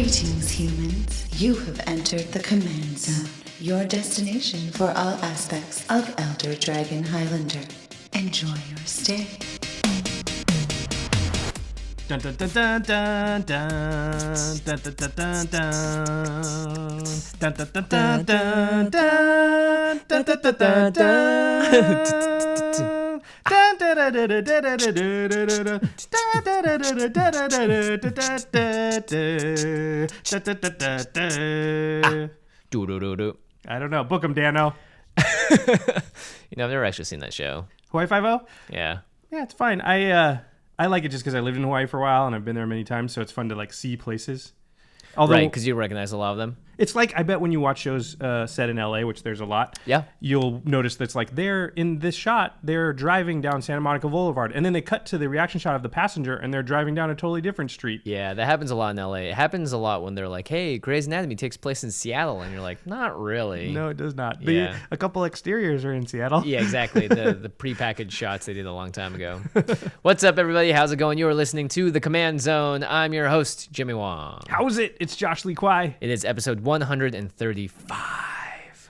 Greetings, humans. You have entered the Command Zone, your destination for all aspects of Elder Dragon Highlander. Enjoy your stay. Dun dun dun dun dun dun dun dun dun dun dun dun dun dun dun dun dun Do. I don't know. Book 'em, Dano. I've never actually seen that show. Hawaii Five-0? Yeah. Yeah, it's fine. I like it just because I lived in Hawaii for a while and I've been there many times, so it's fun to like see places. Although, Right, because you recognize a lot of them. It's like, I bet when you watch shows set in LA, which there's a lot, Yeah. you'll notice that's like they're in this shot, they're driving down Santa Monica Boulevard, and then they cut to the reaction shot of the passenger and they're driving down a totally different street. Yeah, that happens a lot in LA. It happens a lot when they're like, hey, Grey's Anatomy takes place in Seattle. And you're like, not really. No, it does not. Yeah. A couple exteriors are in Seattle. Yeah, exactly. The prepackaged shots they did a long time ago. What's up, everybody? How's it going? You are listening to The Command Zone. I'm your host, Jimmy Wong. How is it? It's Josh Lee Kwai. It is episode 135.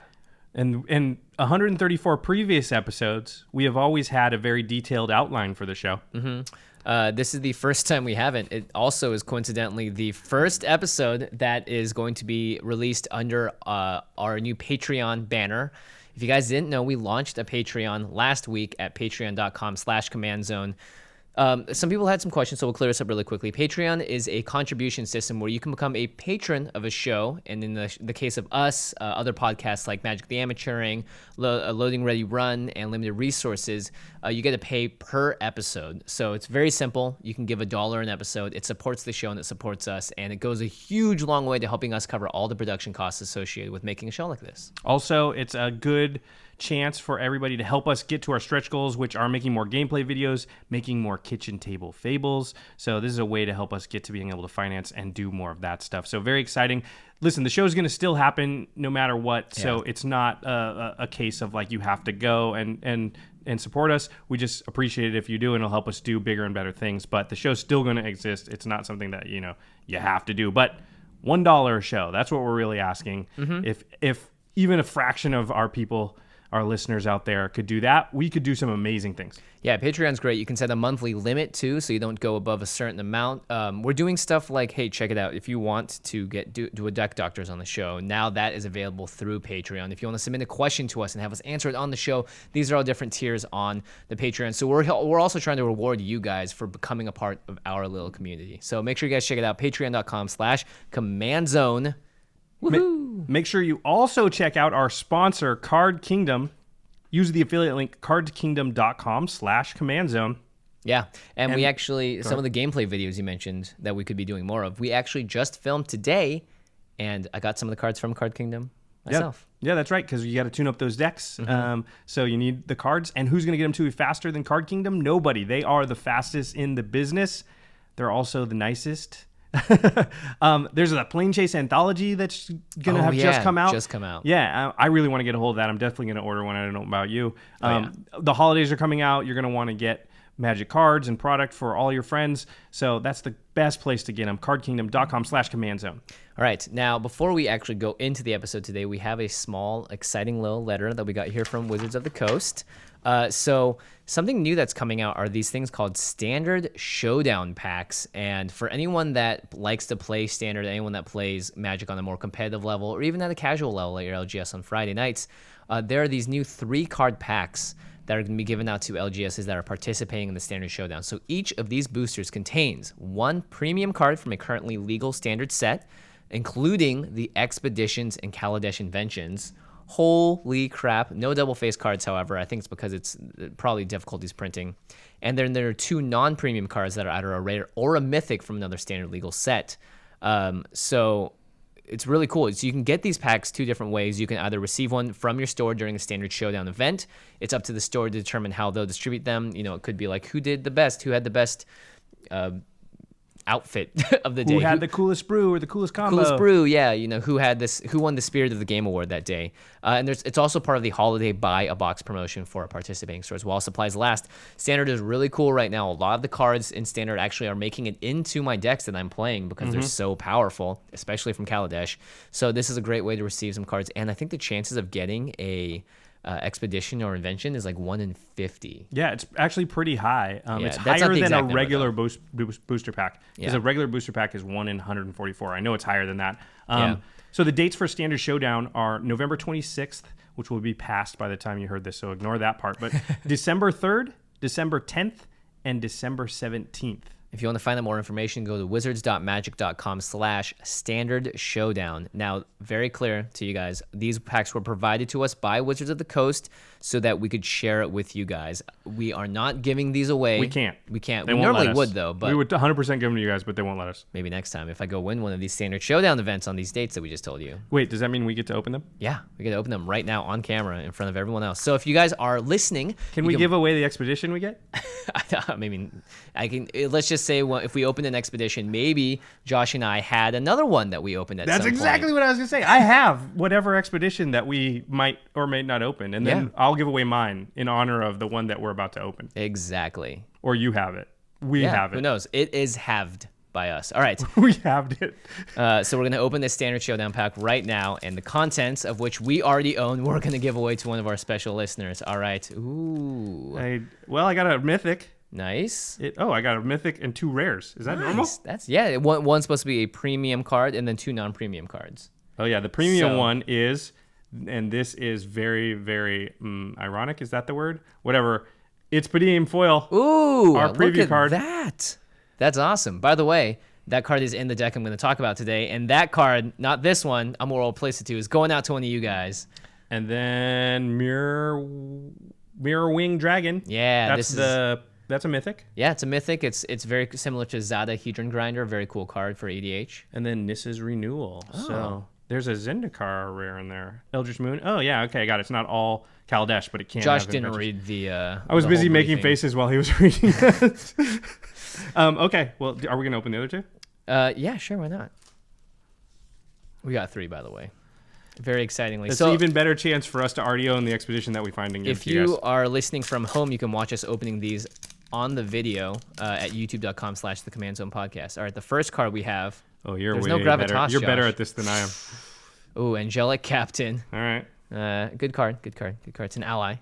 And in 134 previous episodes, we have always had a very detailed outline for the show. Mm-hmm. This is the first time we haven't. It also is coincidentally the first episode that is going to be released under our new Patreon banner. If you guys didn't know, we launched a Patreon last week at patreon.com/commandzone. Some people had some questions, so we'll clear this up really quickly. Patreon is a contribution system where you can become a patron of a show, and in the case of us, other podcasts like Magic the Amateuring, Loading Ready Run, and Limited Resources, you get to pay per episode. So it's very simple. You can give $1 an episode. It supports the show and it supports us, and it goes a huge long way to helping us cover all the production costs associated with making a show like this. Also, it's a good chance for everybody to help us get to our stretch goals, which are making more gameplay videos, making more kitchen table fables. So this is a way to help us get to being able to finance and do more of that stuff. So very exciting. Listen, the show's going to still happen no matter what. Yeah. So it's not a case of like you have to go and support us. We just appreciate it if you do, and it'll help us do bigger and better things. But the show's still going to exist. It's not something that, you have to do. But $1 a show, that's what we're really asking. Mm-hmm. If even a fraction of our people, our listeners out there, could do that, we could do some amazing things. Yeah, Patreon's great. You can set a monthly limit too, so you don't go above a certain amount. We're doing stuff like, hey, check it out. If you want to do a Deck Doctors on the show, now that is available through Patreon. If you want to submit a question to us and have us answer it on the show, these are all different tiers on the Patreon. So we're also trying to reward you guys for becoming a part of our little community. So make sure you guys check it out, patreon.com/commandzone. Woohoo! Make sure you also check out our sponsor, Card Kingdom. Use the affiliate link, cardkingdom.com/commandzone. Yeah, and we actually, some of the gameplay videos you mentioned that we could be doing more of, we actually just filmed today, and I got some of the cards from Card Kingdom myself. Yeah, that's right, because you got to tune up those decks. Mm-hmm. So you need the cards, and who's going to get them to you faster than Card Kingdom? Nobody. They are the fastest in the business. They're also the nicest. There's a Plane Chase anthology that's gonna just come out. Yeah, I really want to get a hold of that. I'm definitely gonna order one. I don't know about you. The holidays are coming out. You're gonna want to get Magic cards and product for all your friends. So that's the best place to get them. cardkingdom.com/commandzone. All right, now before we actually go into the episode today, we have a small, exciting little letter that we got here from Wizards of the Coast. So something new that's coming out are these things called standard showdown packs. And for anyone that likes to play standard, anyone that plays Magic on a more competitive level, or even at a casual level like your LGS on Friday nights, there are these new 3-card packs that are going to be given out to LGSs that are participating in the standard showdown. So each of these boosters contains 1 premium card from a currently legal standard set, including the Expeditions and Kaladesh Inventions. Holy crap. No double face cards, however. I think it's because it's probably difficulties printing. And then there are 2 non-premium cards that are either a rare or a mythic from another standard legal set. So it's really cool. So you can get these packs 2 different ways. You can either receive one from your store during the standard showdown event. It's up to the store to determine how they'll distribute them. It could be like who did the best, who had the best outfit of the day. Who had the coolest brew or the coolest combo? Coolest brew, yeah. Who won the Spirit of the Game award that day. And it's also part of the holiday buy a box promotion for participating stores while supplies last. Standard is really cool right now. A lot of the cards in Standard actually are making it into my decks that I'm playing because they're so powerful, especially from Kaladesh. So this is a great way to receive some cards. And I think the chances of getting a expedition or invention is like 1 in 50. Yeah, it's actually pretty high. It's that's not higher the than a exact number, regular booster pack. Because Yeah. a regular booster pack is 1 in 144. I know it's higher than that. Yeah. So the dates for Standard Showdown are November 26th, which will be passed by the time you heard this, so ignore that part. But December 3rd, December 10th, and December 17th. If you want to find out more information, go to wizards.magic.com/standard showdown. Now, very clear to you guys, these packs were provided to us by Wizards of the Coast so that we could share it with you guys. We are not giving these away. We can't. We can't. They We won't normally let us. would, though, but we would 100% give them to you guys, but they won't let us. maybe next time if I go win one of these Standard Showdown events on these dates that we just told you. Wait, does that mean we get to open them? Yeah, we get to open them right now on camera in front of everyone else. So if you guys are listening, Can we give away the expedition we get? I mean, let's just say if we opened an expedition, maybe Josh and I had another one that we opened at That's some exactly point. what I was going to say. I have whatever expedition that we might or may not open, and then Yeah. I'll give away mine in honor of the one that we're about to open. Exactly. Or you have it. We have it. Who knows? It is halved by us. All right. We have it. So we're going to open this Standard Showdown pack right now, and the contents of which we already own, we're going to give away to one of our special listeners. All right. Ooh. I got a mythic. Nice. I got a mythic and 2 rares. Is that normal? That's one's supposed to be a premium card and then 2 non-premium cards. Oh, yeah. The premium So- one is, and this is very, very ironic. Is that the word? Whatever. It's Palladium Foil. Ooh, Our look preview at card. that. That's awesome. By the way, that card is in the deck I'm going to talk about today, and that card, not this one, I'm going to place it to, is going out to one of you guys. And then Mirror Wing Dragon. Yeah, that's a mythic. Yeah, it's a mythic. It's very similar to Zada Hedron Grinder, very cool card for EDH. And then Nissa's Renewal. Oh. So there's a Zendikar rare in there. Eldritch Moon. Oh, yeah. Okay, I got it. It's not all Kaladesh, but it can Josh have didn't adventures. read the. I was the busy whole making briefing. faces while he was reading it. Okay, well, are we going to open the other 2? Yeah, sure, why not? We got 3, by the way. Very excitingly. It's So an even better chance for us to already own the expedition that we find and give if to you you guys. are listening from home, you can watch us opening these on the video at youtube.com/the Command Zone Podcast. All right, the first card we have. Oh, you're there's way no gravitas, better. You're better Josh. at this than I am. Ooh, Angelic Captain. All right. Good card. It's an ally.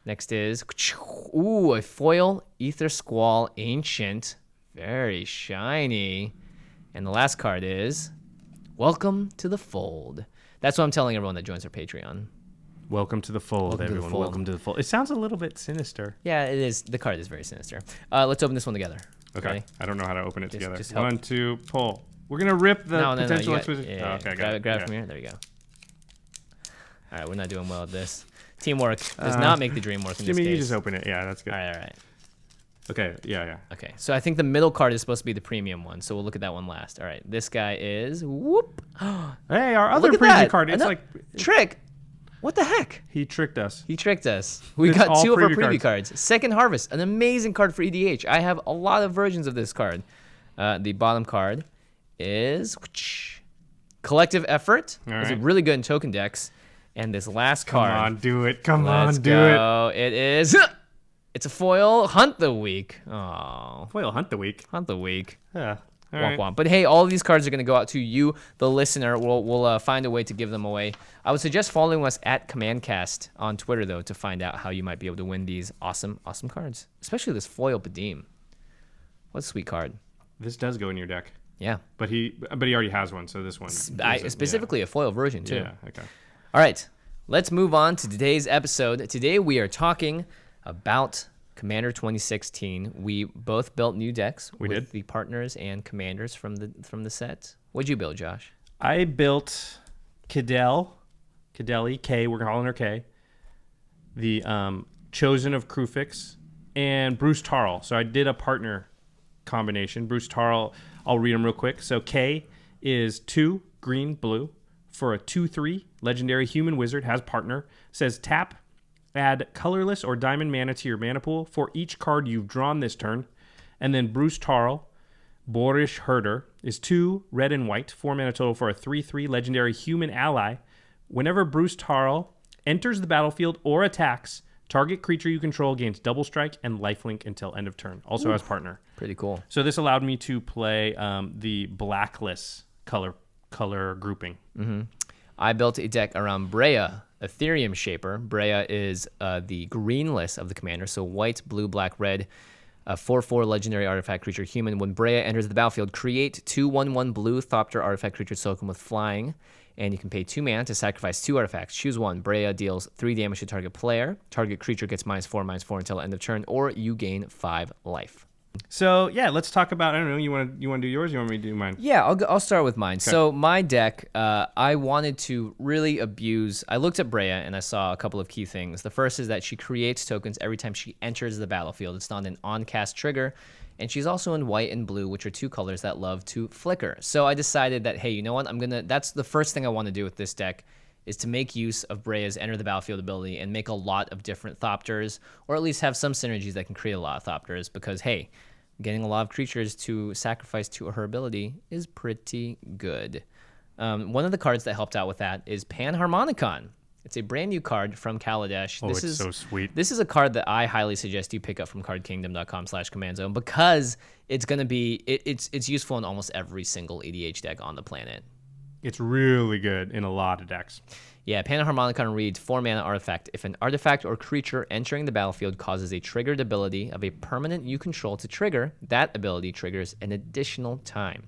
Next is a foil Ether Squall Ancient. Very shiny. And the last card is Welcome to the Fold. That's what I'm telling everyone that joins our Patreon. Welcome to the fold, Welcome to the everyone. fold. Welcome to the fold. It sounds a little bit sinister. Yeah, it is. The card is very sinister. Let's open this one together. Okay. Ready? I don't know how to open it together. just help. 1, 2, pull. We're going to rip the No, potential you exposition. yeah, Oh, okay, I got grab it. grab Yeah. it from here. There you go. All right, we're not doing well at this. Teamwork does not make the dream work in Jimmy, this you case. just open it. Yeah, that's good. All right. Okay, yeah. Okay, so I think the middle card is supposed to be the premium one, so we'll look at that one last. All right, this guy is whoop. Hey, our other Look at preview that. card. It's Ano- like trick. What the heck? he tricked us. He tricked us. We It's got all 2 of our preview preview cards. Second Harvest, an amazing card for EDH. I have a lot of versions of this card. The bottom card is Collective Effort. All It's right. really good in token decks. And this last Come card. on, do it. Come Let's on, do it. go. It is. It's a foil Hunt the Week. Oh, Foil Hunt the Week. Hunt the Week. Yeah. All Womp right. womp. But hey, all of these cards are going to go out to you, the listener. We'll find a way to give them away. I would suggest following us at CommandCast on Twitter, though, to find out how you might be able to win these awesome cards. Especially this foil Padim. What a sweet card. This does go in your deck. Yeah. But he already has one, so this one. Specifically a foil version, too. Yeah, okay. All right. Let's move on to today's episode. Today we are talking about Commander 2016. We both built new decks We with did. the partners and commanders from the set. What'd you build, Josh? I built Kydele, K, we're calling her K, the Chosen of Kruphix, and Bruse Tarl. So I did a partner combination. Bruse Tarl, I'll read them real quick. So K is 2 green, blue for a 2/3 legendary human wizard, has partner. Says tap, add colorless or diamond mana to your mana pool for each card you've drawn this turn. And then Bruse Tarl, Boorish Herder is 2 red and white, 4 mana total for a 3/3 legendary human ally. Whenever Bruse Tarl enters the battlefield or attacks, target creature you control gains double strike and lifelink until end of turn. Also has partner. Pretty cool. So this allowed me to play the Blacklist color grouping. I built a deck around Breya, Etherium Shaper. Breya is the green list of the commander, so white, blue, black, red. A 4/4 legendary artifact creature human. When Breya enters the battlefield, create 2/1/1 blue Thopter artifact creature token with flying, and you can pay 2 mana to sacrifice 2 artifacts. Choose one. Breya deals 3 damage to target player. Target creature gets -4/-4 until end of turn, or you gain 5 life. So yeah, let's talk about. I don't know. You want to do yours? Or you want me to do mine? Yeah, I'll start with mine. Okay. So my deck, I wanted to really abuse. I looked at Breya and I saw a couple of key things. The first is that she creates tokens every time she enters the battlefield. It's not an on-cast trigger, and she's also in white and blue, which are 2 colors that love to flicker. So I decided that, hey, you know what? That's the first thing I want to do with this deck, is to make use of Breya's enter the battlefield ability and make a lot of different Thopters, or at least have some synergies that can create a lot of Thopters, because, hey, getting a lot of creatures to sacrifice to her ability is pretty good. One of the cards that helped out with that is Panharmonicon. It's a brand new card from Kaladesh. Oh, it's so sweet. This is a card that I highly suggest you pick up from cardkingdom.com/commandzone, because it's going to be, it's useful in almost every single EDH deck on the planet. It's really good in a lot of decks. Yeah, Panharmonicon reads 4 mana artifact. If an artifact or creature entering the battlefield causes a triggered ability of a permanent you control to trigger, that ability triggers an additional time.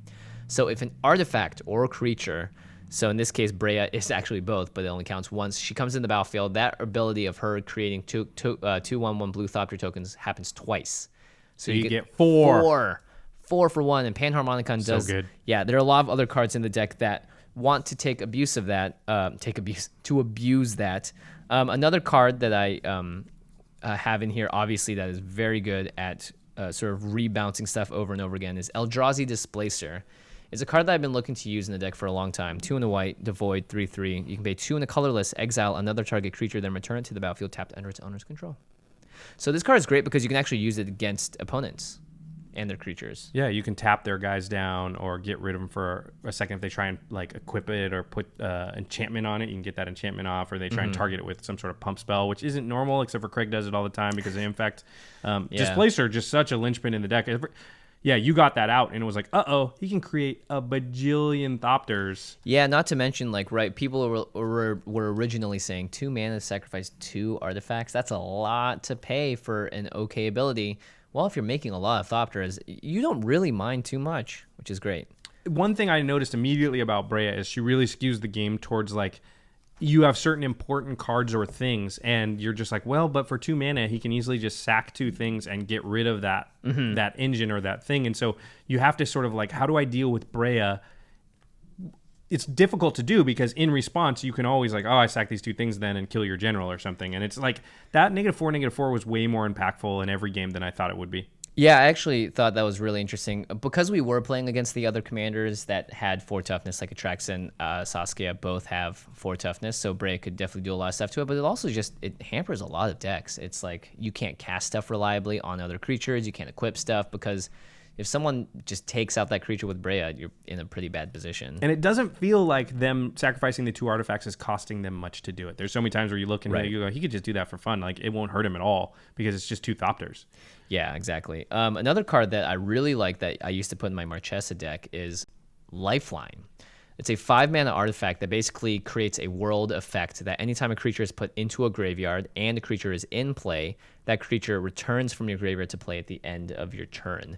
So if an artifact or creature, so in this case Breya is actually both, but it only counts once, she comes in the battlefield, that ability of her creating 2/1/1 blue Thopter tokens happens twice. So you get 4. 4 for 1, and Panharmonicon does. So good. Yeah, there are a lot of other cards in the deck that want to take abuse of that, abuse that. Another card that I have in here, obviously, that is very good at sort of rebouncing stuff over and over again, is Eldrazi Displacer. It's a card that I've been looking to use in the deck for a long time. 2 and a white, devoid, 3/3. You can pay 2 and a colorless, exile another target creature, then return it to the battlefield tapped under its owner's control. So this card is great because you can actually use it against opponents and their creatures. Yeah, you can tap their guys down or get rid of them for a second if they try and like equip it or put enchantment on it. You can get that enchantment off, or they try and target it with some sort of pump spell, which isn't normal, except for Craig does it all the time because of Infect. Displacer, just such a linchpin in the deck. Yeah, you got that out, and it was like, he can create a bajillion Thopters. Yeah, not to mention, like, right, people were originally saying 2 mana to sacrifice 2 artifacts. That's a lot to pay for an okay ability. Well, if you're making a lot of Thopters, you don't really mind too much, which is great. One thing I noticed immediately about Breya is she really skews the game towards, like, you have certain important cards or things, and you're just like, well, but for 2 mana, he can easily just sack 2 things and get rid of that that engine or that thing. And so you have to sort of like, how do I deal with Breya? It's difficult to do because in response, you can always like, I sack these 2 things then and kill your general or something. And it's like that -4/-4 was way more impactful in every game than I thought it would be. Yeah, I actually thought that was really interesting because we were playing against the other commanders that had 4 toughness, like Atrax and Saskia both have 4 toughness, so Breya could definitely do a lot of stuff to it, but it also it hampers a lot of decks. It's like you can't cast stuff reliably on other creatures, you can't equip stuff, because if someone just takes out that creature with Breya, you're in a pretty bad position. And it doesn't feel like them sacrificing the 2 artifacts is costing them much to do it. There's so many times where you look and you go, he could just do that for fun. Like, it won't hurt him at all because it's just 2 Thopters. Yeah, exactly. Another card that I really like that I used to put in my Marchesa deck is Lifeline. It's a 5 mana artifact that basically creates a world effect that anytime a creature is put into a graveyard and a creature is in play, that creature returns from your graveyard to play at the end of your turn,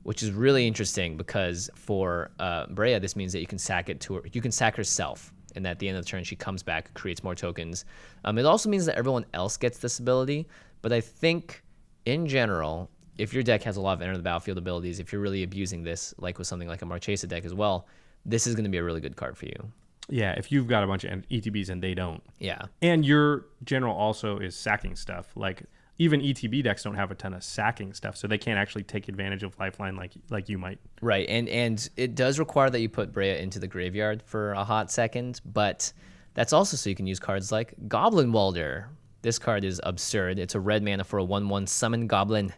which is really interesting because for Breya, this means that you can sack it to her. You can sack herself, and at the end of the turn, she comes back, creates more tokens. It also means that everyone else gets this ability, but I think in general, if your deck has a lot of enter the battlefield abilities, if you're really abusing this, like with something like a Marchesa deck as well, this is going to be a really good card for you. Yeah, if you've got a bunch of ETBs and they don't. Yeah. And your general also is sacking stuff. Like, even ETB decks don't have a ton of sacking stuff, so they can't actually take advantage of Lifeline like you might. Right, and it does require that you put Breya into the graveyard for a hot second, but that's also so you can use cards like Goblin Welder. This card is absurd. It's a red mana for a 1/1 summon goblin.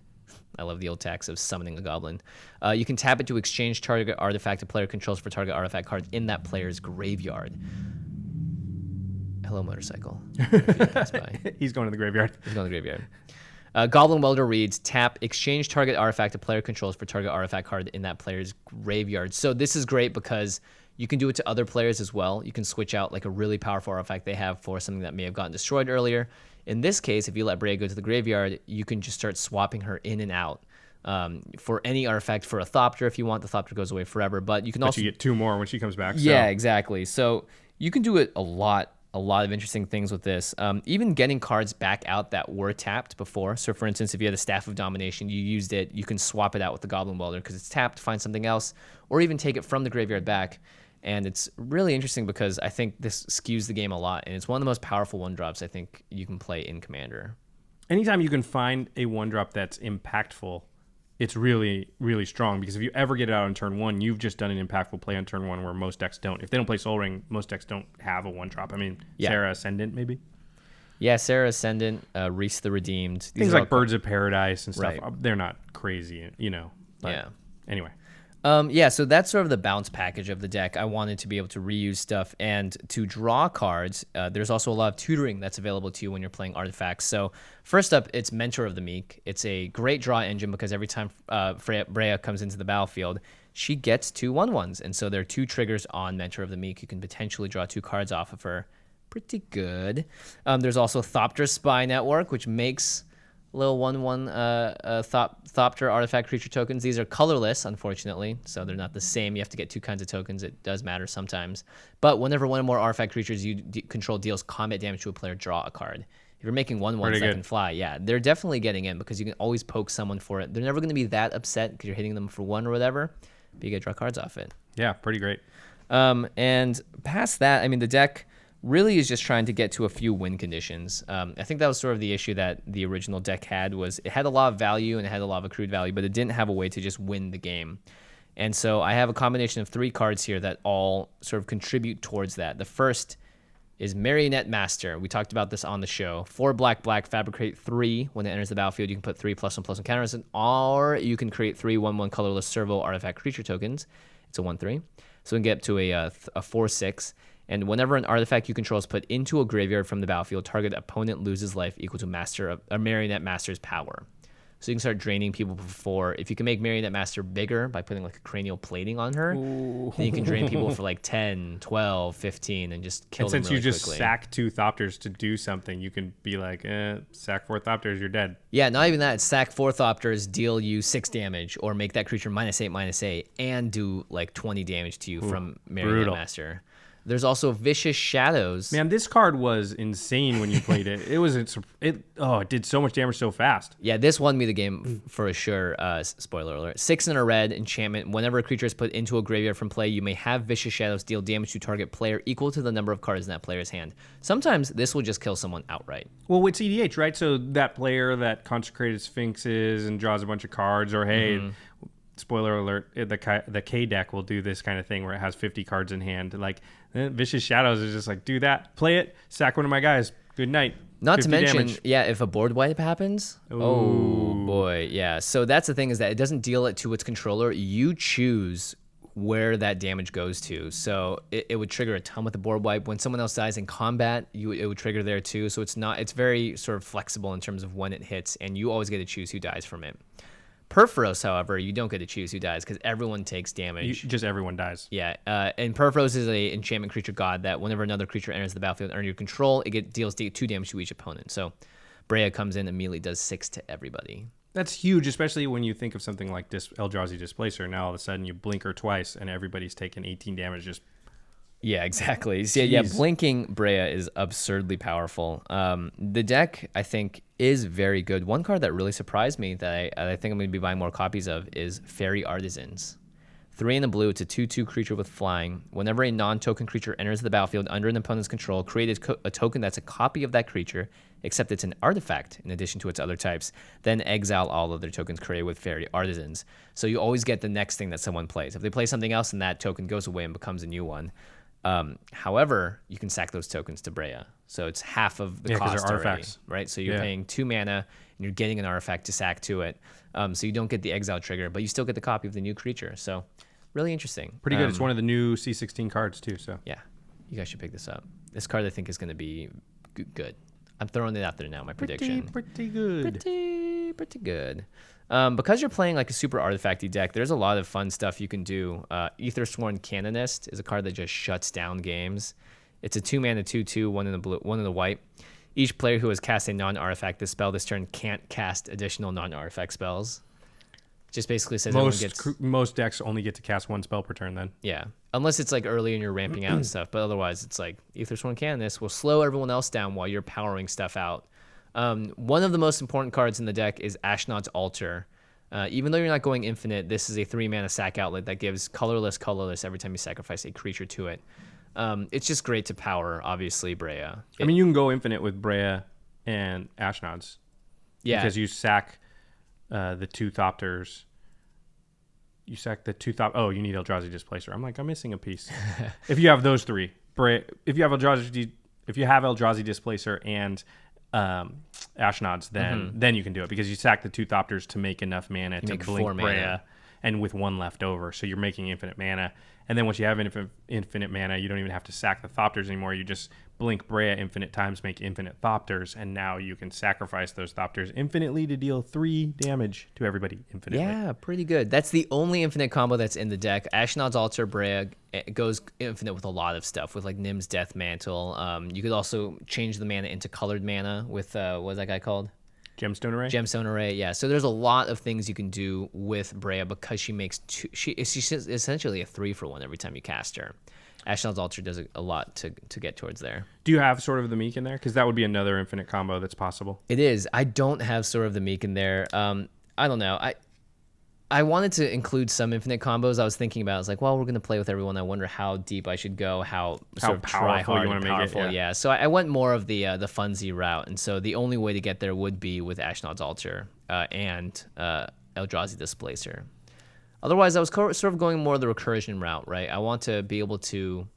I love the old tax of summoning a goblin. You can tap it to exchange target artifact a player controls for target artifact card in that player's graveyard. Hello, motorcycle. He's going to the graveyard. He's going to the graveyard. Goblin Welder reads, tap, exchange target artifact a player controls for target artifact card in that player's graveyard. So this is great because you can do it to other players as well. You can switch out like a really powerful artifact they have for something that may have gotten destroyed earlier. In this case, if you let Breya go to the graveyard, you can just start swapping her in and out for any artifact. For a Thopter, if you want, the Thopter goes away forever. But you can also... you get 2 more when she comes back. Yeah, exactly. So you can do it a lot of interesting things with this. Even getting cards back out that were tapped before. So for instance, if you had a Staff of Domination, you used it, you can swap it out with the Goblin Welder because it's tapped, find something else, or even take it from the graveyard back. And it's really interesting because I think this skews the game a lot, and it's one of the most powerful 1-drops I think you can play in Commander. Anytime you can find a 1-drop that's impactful, it's really, really strong, because if you ever get it out on turn 1, you've just done an impactful play on turn 1 where most decks don't. If they don't play Soul Ring, most decks don't have a 1-drop. I mean, yeah. Serra Ascendant, maybe? Yeah, Serra Ascendant, Reese the Redeemed. Things like Birds of Paradise and stuff, right. They're not crazy, But yeah. Anyway. Yeah, so that's sort of the bounce package of the deck. I wanted to be able to reuse stuff and to draw cards. There's also a lot of tutoring that's available to you when you're playing artifacts. So first up, it's Mentor of the Meek. It's a great draw engine because every time Breya comes into the battlefield, she gets 2 1/1s. And so there are 2 triggers on Mentor of the Meek. You can potentially draw 2 cards off of her. Pretty good. There's also Thopter Spy Network, which makes little 1/1 Thopter artifact creature tokens. These are colorless, unfortunately, so they're not the same. You have to get 2 kinds of tokens. It does matter sometimes. But whenever one or more artifact creatures you control deals combat damage to a player, draw a card. If you're making 1/1s that can fly, yeah, they're definitely getting in because you can always poke someone for it. They're never going to be that upset because you're hitting them for 1 or whatever, but you get to draw cards off it. Yeah, pretty great. And past that, I mean, the deck really is just trying to get to a few win conditions. I think that was sort of the issue that the original deck had, was it had a lot of value and it had a lot of accrued value, but it didn't have a way to just win the game. And so I have a combination of 3 cards here that all sort of contribute towards that. The first is Marionette Master. We talked about this on the show. 4 black, fabricate 3. When it enters the battlefield, you can put 3 +1/+1 counters, or you can create 3 1/1 colorless servo artifact creature tokens. It's a 1/3. So we can get up to a 4/6. And whenever an artifact you control is put into a graveyard from the battlefield, target opponent loses life equal to a Marionette Master's power. So you can start draining people before. If you can make Marionette Master bigger by putting like a cranial plating on her, then you can drain people for like 10, 12, 15, and just kill them really quickly. And since you just sack 2 Thopters to do something, you can be like, sack 4 Thopters, you're dead. Yeah, not even that. It's sack 4 Thopters, deal you 6 damage, or make that creature -8/-8, and do like 20 damage to you from Marionette Master. There's also Vicious Shadows. Man, this card was insane when you played it. It did so much damage so fast. Yeah, this won me the game for sure. Spoiler alert. 6 and a red enchantment. Whenever a creature is put into a graveyard from play, you may have Vicious Shadows deal damage to target player equal to the number of cards in that player's hand. Sometimes this will just kill someone outright. Well, it's EDH, right? So that player that consecrated sphinxes and draws a bunch of cards, or hey, spoiler alert, the K deck will do this kind of thing where it has 50 cards in hand. Like, Vicious Shadows is just like, do that, play it, sack one of my guys, good night. Not to mention, damage. Yeah, if a board wipe happens, oh boy, yeah. So that's the thing, is that it doesn't deal it to its controller. You choose where that damage goes to. So it would trigger a ton with the board wipe. When someone else dies in combat, it would trigger there too. So it's very sort of flexible in terms of when it hits, and you always get to choose who dies from it. Perforos, however, you don't get to choose who dies because everyone takes damage. Just everyone dies. Yeah, and Perforos is a enchantment creature god that whenever another creature enters the battlefield under your control, it deals 2 damage to each opponent. So Breya comes in and immediately does 6 to everybody. That's huge, especially when you think of something like Eldrazi Displacer. Now all of a sudden you blink her twice and everybody's taking 18 damage just... Yeah, exactly. So, yeah, blinking Breya is absurdly powerful. The deck, I think, is very good. One card that really surprised me that I think I'm going to be buying more copies of is Fairy Artisans. 3 in the blue, it's a 2/2 creature with flying. Whenever a non-token creature enters the battlefield under an opponent's control, create a token that's a copy of that creature, except it's an artifact in addition to its other types. Then exile all other tokens created with Fairy Artisans. So you always get the next thing that someone plays. If they play something else, then that token goes away and becomes a new one. However, you can sack those tokens to Breya. So it's half of the 'cause cost they're already, artifacts. right? So you're paying 2 mana and you're getting an artifact to sack to it. So you don't get the exile trigger, but you still get the copy of the new creature. So really interesting. Pretty good. It's one of the new C16 cards too. So Yeah, you guys should pick this up. This card I think is going to be good. I'm throwing it out there now. My prediction. pretty good. Pretty good. Because you're playing like a super artifacty deck, there's a lot of fun stuff you can do. Ethersworn Canonist is a card that just shuts down games. It's a 2-mana 2/2, 1 in the blue, 1 in the white. Each player who has cast a non-artifact this spell this turn can't cast additional non-artifact spells. Just basically says everyone gets... Most decks only get to cast 1 spell per turn then. Yeah, unless it's like early and you're ramping out and stuff. But otherwise, it's like Ethersworn Canonist will slow everyone else down while you're powering stuff out. One of the most important cards in the deck is Ashnod's Altar. Even though you're not going infinite, this is a 3-mana sack outlet that gives colorless every time you sacrifice a creature to it. It's just great to power, obviously, Breya. I mean, you can go infinite with Breya and Ashnod's. Yeah. Because you sack the 2 Thopters. You sack the 2 Oh, you need Eldrazi Displacer. I'm missing a piece. If you have those 3, if you have Eldrazi Displacer and Ashnod's, then you can do it because you sack the 2 Thopters to make enough mana to make blink 4 mana. Breya, and with 1 left over, so you're making infinite mana. And then once you have infinite mana, you don't even have to sack the Thopters anymore. You just blink Breya infinite times, make infinite Thopters, and now you can sacrifice those Thopters infinitely to deal 3 damage to everybody infinitely. Yeah, pretty good. That's the only infinite combo that's in the deck. Ashnod's Altar, Breya goes infinite with a lot of stuff, with like Nim's Death Mantle. You could also change the mana into colored mana with, what's that guy called? Gemstone Array? Gemstone Array, yeah. So there's a lot of things you can do with Breya because she makes she's essentially a 3-for-1 every time you cast her. Ashnod's Altar does a lot to get towards there. Do you have Sword of the Meek in there? Because that would be another infinite combo that's possible. It is. I don't have Sword of the Meek in there. I don't know. I wanted to include some infinite combos. I was thinking about. I was like, well, we're going to play with everyone. I wonder how deep I should go. How sort of powerful try you hard want and to make it. powerful. Yeah. So I went more of the funsy route, and so the only way to get there would be with Ashnod's Altar and Eldrazi Displacer. Otherwise, I was sort of going more the recursion route, right? I want to be able to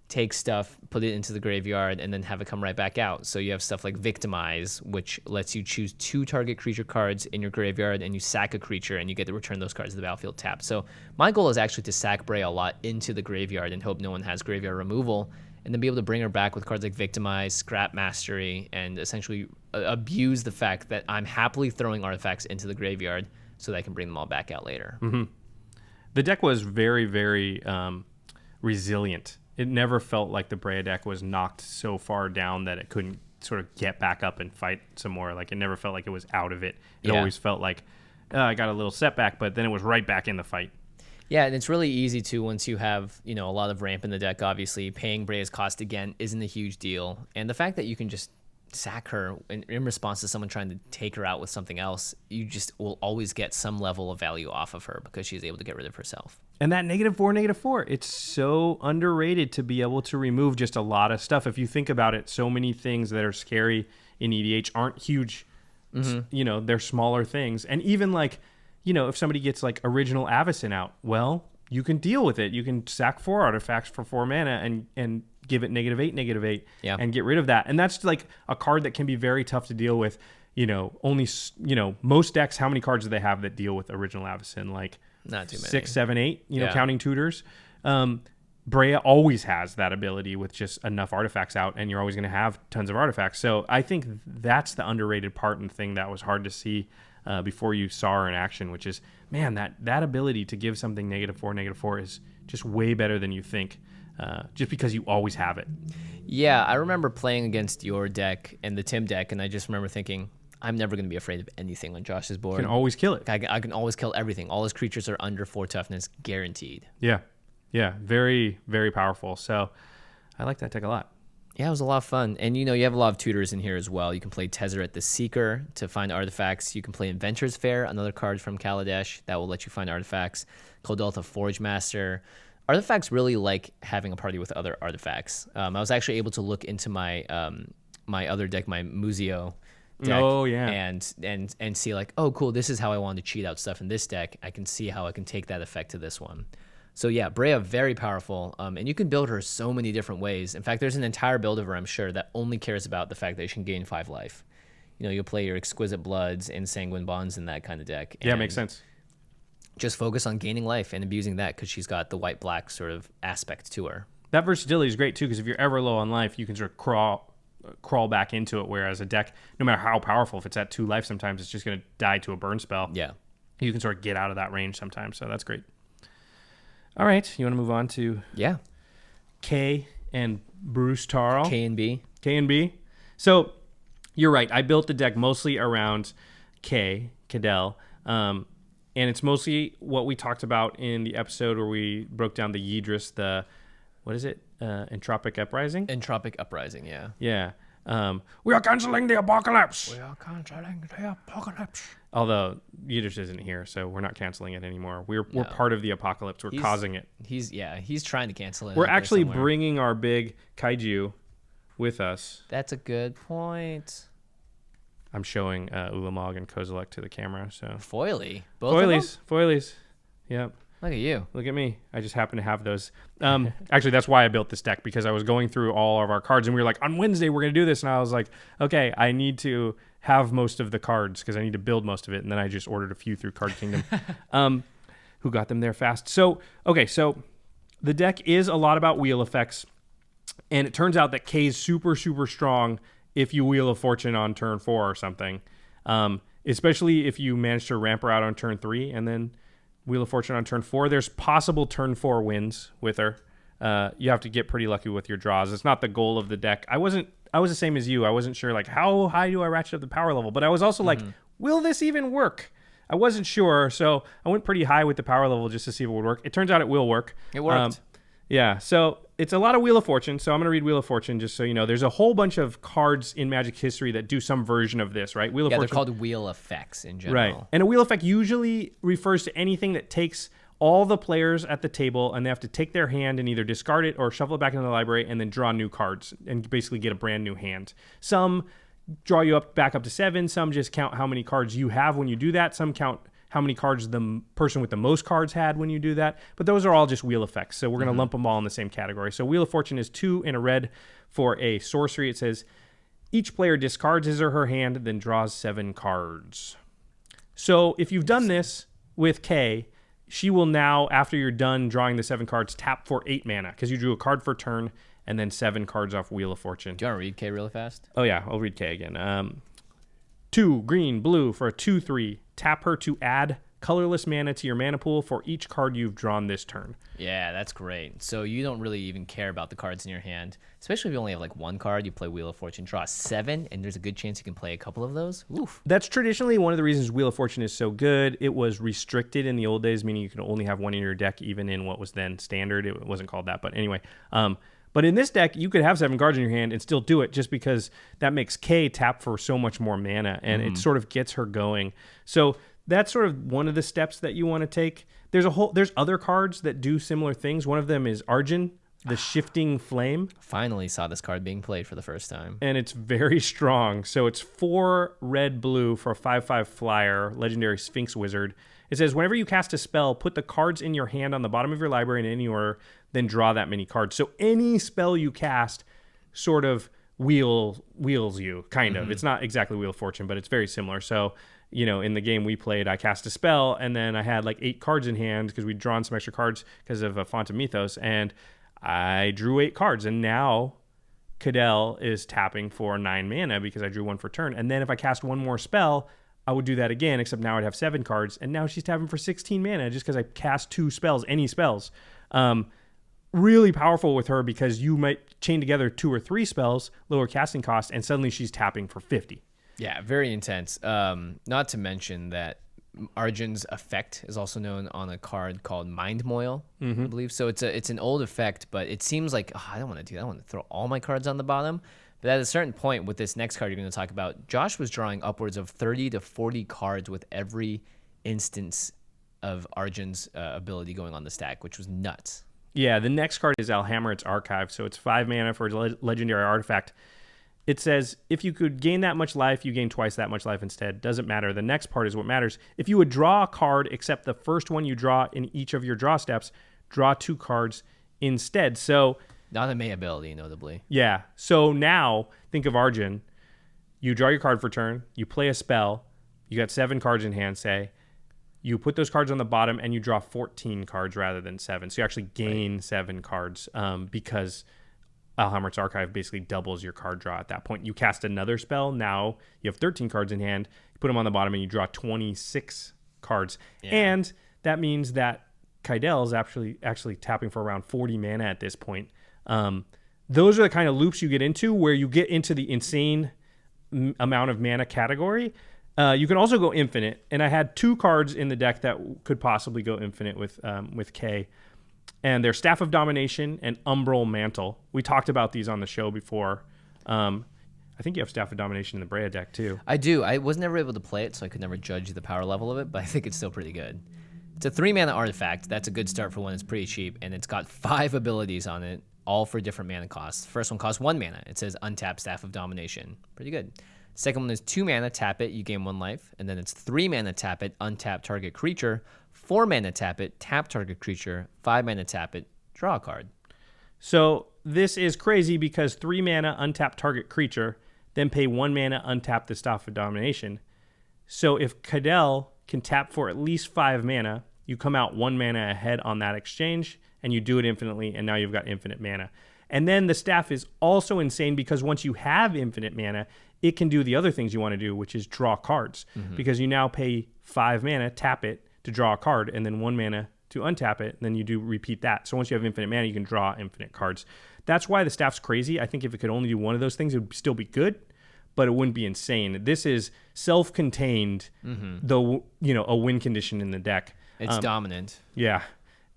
take stuff, put it into the graveyard, and then have it come right back out. So you have stuff like Victimize, which lets you choose 2 target creature cards in your graveyard, and you sack a creature, and you get to return those cards to the battlefield tapped. So my goal is actually to sack Breya a lot into the graveyard and hope no one has graveyard removal, and then be able to bring her back with cards like Victimize, Scrap Mastery, and essentially abuse the fact that I'm happily throwing artifacts into the graveyard so that I can bring them all back out later. Mm-hmm. The deck was very, very resilient. It never felt like the Breya deck was knocked so far down that it couldn't sort of get back up and fight some more. Like, it never felt like it was out of it. It always felt like, I got a little setback, but then it was right back in the fight. Yeah, and it's really easy to, once you have, a lot of ramp in the deck, obviously, paying Breya's cost again isn't a huge deal. And the fact that you can just sack her in response to someone trying to take her out with something else, you just will always get some level of value off of her because she's able to get rid of herself. And that -4/-4, it's so underrated to be able to remove just a lot of stuff. If you think about it, so many things that are scary in EDH aren't huge. Mm-hmm. They're smaller things. And even like, if somebody gets like original Avacyn out, well, you can deal with it. You can sack 4 artifacts for 4 mana and give it -8/-8 and get rid of that. And that's like a card that can be very tough to deal with. Only, most decks, how many cards do they have that deal with original Avacyn? Like, not too many. 6, 7, 8, counting tutors. Breya always has that ability with just enough artifacts out, and you're always going to have tons of artifacts. So I think that's the underrated part and thing that was hard to see before you saw her in action, which is, man, that ability to give something -4/-4 is just way better than you think, just because you always have it. Yeah, I remember playing against your deck and the Tim deck, and I just remember thinking, I'm never going to be afraid of anything on Josh's board. You can always kill it. I can always kill everything. All his creatures are under 4 toughness, guaranteed. Yeah. Very, very powerful. So I like that deck a lot. Yeah, it was a lot of fun. And, you have a lot of tutors in here as well. You can play Tezzeret the Seeker to find artifacts. You can play Inventor's Fair, another card from Kaladesh that will let you find artifacts. Kodaltha Forge Master. Artifacts really like having a party with other artifacts. I was actually able to look into my my other deck, my Muzio deck. Oh, yeah. And see like, oh, cool, this is how I want to cheat out stuff in this deck. I can see how I can take that effect to this one. So yeah, Breya, very powerful, and you can build her so many different ways. In fact, there's an entire build of her, I'm sure, that only cares about the fact that she can gain 5 life. You'll play your Exquisite Bloods and Sanguine Bonds in that kind of deck. Yeah, makes sense. Just focus on gaining life and abusing that because she's got the white-black sort of aspect to her. That versatility is great too, because if you're ever low on life, you can sort of crawl back into it. Whereas a deck, no matter how powerful, if it's at 2 life, sometimes it's just going to die to a burn spell. Yeah, you can sort of get out of that range sometimes. So that's great. All right, you want to move on to K and Bruse Tarl. K and B. So you're right. I built the deck mostly around Kydele. And it's mostly what we talked about in the episode where we broke down the Yidris, what is it? Entropic Uprising? Entropic Uprising, yeah. Yeah. We are canceling the apocalypse. Although Yidris isn't here, so we're not canceling it anymore. We're part of the apocalypse. We're causing it. He's trying to cancel it. We're actually bringing our big kaiju with us. That's a good point. I'm showing Ulamog and Kozilek to the camera. So Foily. Both of them? Foilies. Yep. Look at you. Look at me. I just happen to have those. Actually, that's why I built this deck, because I was going through all of our cards, and we were like, on Wednesday, we're going to do this. And I was like, okay, I need to have most of the cards because I need to build most of it. And then I just ordered a few through Card Kingdom, who got them there fast. So the deck is a lot about wheel effects. And it turns out that K is super, super strong if you Wheel of Fortune on turn 4 or something. Especially if you manage to ramp her out on turn 3 and then Wheel of Fortune on turn 4. There's possible turn 4 wins with her. You have to get pretty lucky with your draws. It's not the goal of the deck. I was the same as you. I wasn't sure, like, how high do I ratchet up the power level? But I was also like, will this even work? I wasn't sure, so I went pretty high with the power level just to see if it would work. It turns out it will work. It worked. Yeah, so it's a lot of Wheel of Fortune. So I'm going to read Wheel of Fortune just so you know. There's a whole bunch of cards in Magic history that do some version of this, right? Wheel of Fortune. They're called wheel effects in general. Right. And a wheel effect usually refers to anything that takes all the players at the table and they have to take their hand and either discard it or shuffle it back into the library and then draw new cards and basically get a brand new hand. Some draw you back up to 7. Some just count how many cards you have when you do that. Some count how many cards the person with the most cards had when you do that. But those are all just wheel effects. So we're going to lump them all in the same category. So Wheel of Fortune is 2 in a red for a sorcery. It says each player discards his or her hand, then draws 7 cards. So if you've done this with K, she will now, after you're done drawing the 7 cards, tap for 8 mana because you drew a card for turn and then 7 cards off Wheel of Fortune. Do you want to read K really fast? Oh, yeah. I'll read K again. 2 green, blue for a 2/3. Tap her to add colorless mana to your mana pool for each card you've drawn this turn. Yeah, that's great. So you don't really even care about the cards in your hand, especially if you only have like 1 card. You play Wheel of Fortune, draw 7, and there's a good chance you can play a couple of those. Oof. That's traditionally one of the reasons Wheel of Fortune is so good. It was restricted in the old days, meaning you could only have 1 in your deck, even in what was then standard. It wasn't called that, but anyway. But in this deck, you could have 7 cards in your hand and still do it just because that makes K tap for so much more mana, and it sort of gets her going. So that's sort of one of the steps that you want to take. There's other cards that do similar things. One of them is Arjun, the Shifting Flame. Finally saw this card being played for the first time. And it's very strong. So it's 4 red-blue for a 5/5 flyer, legendary Sphinx Wizard. It says, whenever you cast a spell, put the cards in your hand on the bottom of your library in any order, then draw that many cards. So any spell you cast sort of wheels you, kind of. It's not exactly Wheel of Fortune, but it's very similar. So, in the game we played, I cast a spell, and then I had like 8 cards in hand because we'd drawn some extra cards because of a Font of Mythos, and I drew 8 cards. And now Kydele is tapping for 9 mana because I drew 1 for turn. And then if I cast 1 more spell, I would do that again, except now I'd have 7 cards, and now she's tapping for 16 mana just because I cast 2 spells, any spells. Really powerful with her because you might chain together 2 or 3 spells, lower casting cost, and suddenly she's tapping for 50. Yeah, very intense. Not to mention that Arjun's effect is also known on a card called Mind Moil, I believe. So it's an old effect, but it seems like, I don't want to do that. I want to throw all my cards on the bottom. But at a certain point with this next card you're going to talk about, Josh was drawing upwards of 30 to 40 cards with every instance of Arjun's ability going on the stack, which was nuts. Yeah, the next card is Alhammer's Archive. So it's 5 mana for a legendary artifact. It says, if you could gain that much life, you gain twice that much life instead. Doesn't matter. The next part is what matters. If you would draw a card except the first one you draw in each of your draw steps, draw 2 cards instead. So Not a May ability, notably. yeah. So now think of Arjun. You draw your card for turn. You play a spell. You got 7 cards in hand, say. You put those cards on the bottom and you draw 14 cards rather than 7. So you actually gain 7 cards because Alhammar's Archive basically doubles your card draw at that point. You cast another spell. Now you have 13 cards in hand. You put them on the bottom and you draw 26 cards. Yeah. And that means that Kydele is actually tapping for around 40 mana at this point. Those are the kind of loops you get into where you get into the insane amount of mana category. You can also go infinite, and I had 2 cards in the deck that could possibly go infinite with K, and they're Staff of Domination and Umbral Mantle. We talked about these on the show before. I think you have Staff of Domination in the Brea deck too. I do. I was never able to play it, so I could never judge the power level of it, but I think it's still pretty good. It's a 3-mana artifact. That's a good start for one. It's pretty cheap, and it's got 5 abilities on it, all for different mana costs. First one costs 1 mana. It says Untap Staff of Domination. Pretty good. Second one is 2 mana, tap it, you gain 1 life. And then it's 3 mana, tap it, untap target creature. 4 mana, tap it, tap target creature. 5 mana, tap it, draw a card. So this is crazy because 3 mana, untap target creature, then pay 1 mana, untap the Staff of Domination. So if Kydele can tap for at least 5 mana, you come out 1 mana ahead on that exchange, and you do it infinitely, and now you've got infinite mana. And then the staff is also insane because once you have infinite mana, it can do the other things you want to do, which is draw cards. Because you now pay 5 mana, tap it to draw a card, and then 1 mana to untap it, and then you do repeat that. So once you have infinite mana, you can draw infinite cards. That's why the staff's crazy. I think if it could only do one of those things, it would still be good, but it wouldn't be insane. This is self-contained, though, a win condition in the deck. It's dominant. Yeah.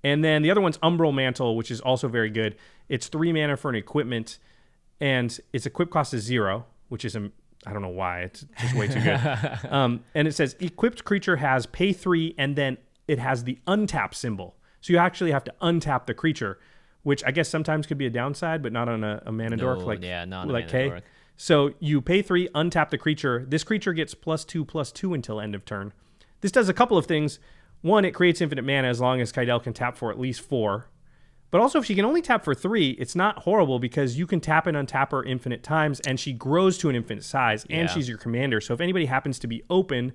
And then the other one's Umbral Mantle, which is also very good. It's 3 mana for an equipment, and its equip cost is 0, which is, I don't know why. It's just way too good. And it says, equipped creature has pay 3, and then it has the untap symbol. So you actually have to untap the creature, which I guess sometimes could be a downside, but not on a mana dork like K. Dork. So you pay 3, untap the creature. This creature gets +2/+2 until end of turn. This does a couple of things. One, it creates infinite mana as long as Kydele can tap for at least 4. But also, if she can only tap for 3, it's not horrible because you can tap and untap her infinite times, and she grows to an infinite size, and she's your commander. So if anybody happens to be open